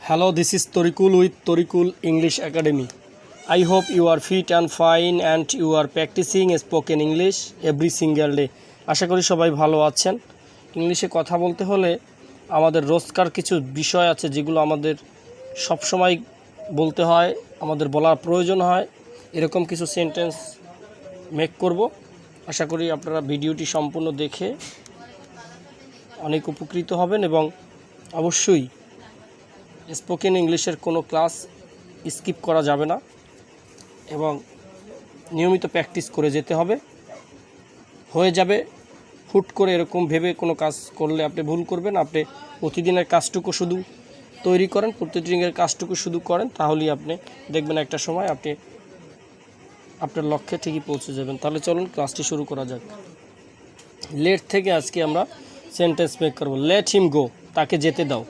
Hello, this is Torikul with Torikul English Academy. I hope you are fit and fine and you are practicing spoken English every single day. আশা করি সবাই ভালো আছেন। ইংলিশে কথা বলতে হলে আমাদের রোজকার কিছু বিষয় আছে যেগুলো আমাদের সব সময় বলতে হয়, আমাদের বলার প্রয়োজন হয়। এরকম কিছু সেন্টেন্স মেক করব। আশা করি আপনারা ভিডিওটি সম্পূর্ণ দেখে অনেক উপকৃত হবেন এবং অবশ্যই স্পোকেন ইংলিশের কোনো ক্লাস স্কিপ করা যাবে না এবং নিয়মিত প্র্যাকটিস করে যেতে হবে। হয়ে যাবে হুট করে এরকম ভেবে কোনো কাজ করলে আপনি ভুল করবেন। আপনি প্রতিদিনের কাজটুকু শুধু তৈরি করেন, প্রতিদিনের কাজটুকু শুধু করেন, তাহলেই আপনি দেখবেন একটা সময় আপনি আপনার লক্ষ্যে ঠিকই পৌঁছে যাবেন। তাহলে চলুন ক্লাসটি শুরু করা যাক। লেট থেকে আজকে আমরা সেন্টেন্স মেক করব। লেট হিম গো, তাকে যেতে দাও।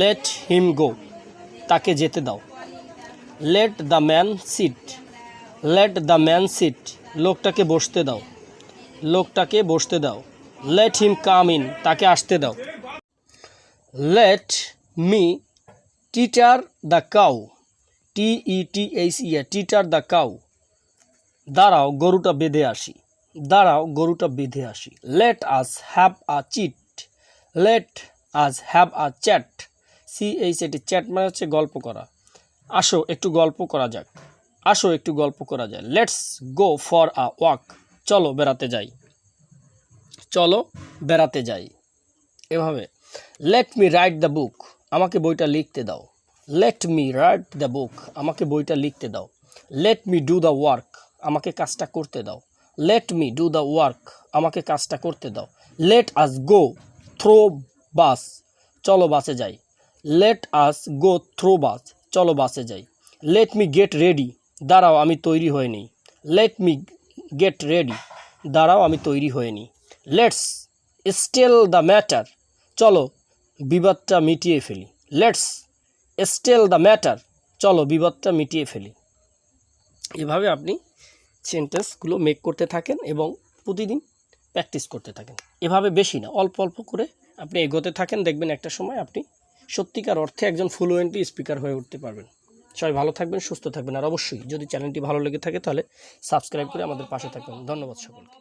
লেট হিম গো, তাকে যেতে দাও। Let the man sit. Let the man sit, লোকটাকে বসতে দাও। লোকটাকে বসতে দাও। লেট হিম কাম ইন, তাকে আসতে দাও। Let me tether the cow. TETHER, tether the cow. দাঁড়াও গরুটা বেঁধে আসি। দাঁড়াও গরুটা বেঁধে আসি। Let us have a chat. Let us have a chat. CHAT, chat মানে হচ্ছে গল্প করা। আসো একটু গল্প করা যাক। আসো একটু গল্প করা যায়। Let's go for a walk. চলো বেড়াতে যাই। চলো বেড়াতে যাই। এভাবে let me write the book, আমাকে বইটা লিখতে দাও। Let me write the book, আমাকে বইটা লিখতে দাও। Let me do the work, আমাকে কাজটা করতে দাও। Let me do the work, আমাকে কাজটা করতে দাও। লেট আস গো থ্রো বাস, চলো বাসে যাই। লেট আস গো থ্রো বাস, চলো বাসে যাই। লেট মি গেট রেডি, দাঁড়াও আমি তৈরি হয়ে নিই। লেট মি গেট রেডি, দাঁড়াও আমি তৈরি হয়ে নিই। লেটস স্টেল দ্য ম্যাটার, চলো বিবাদটা মিটিয়ে ফেলি। লেটস স্টেল দ্য ম্যাটার, চলো বিবাদটা মিটিয়ে ফেলি। এভাবে আপনি সেন্টেন্সগুলো মেক করতে থাকেন এবং প্রতিদিন প্র্যাকটিস করতে থাকেন। এভাবে বেশি না, অল্প অল্প করে আপনি এগোতে থাকেন, দেখবেন একটা সময় আপনি সত্যিকার অর্থে একজন ফ্লুয়েন্টলি স্পিকার হয়ে উঠতে পারবেন। সবাই ভালো থাকবেন, সুস্থ থাকবেন, আর অবশ্যই যদি চ্যানেলটি ভালো লেগে থাকে তাহলে সাবস্ক্রাইব করে আমাদের পাশে থাকবেন। ধন্যবাদ সকলকে।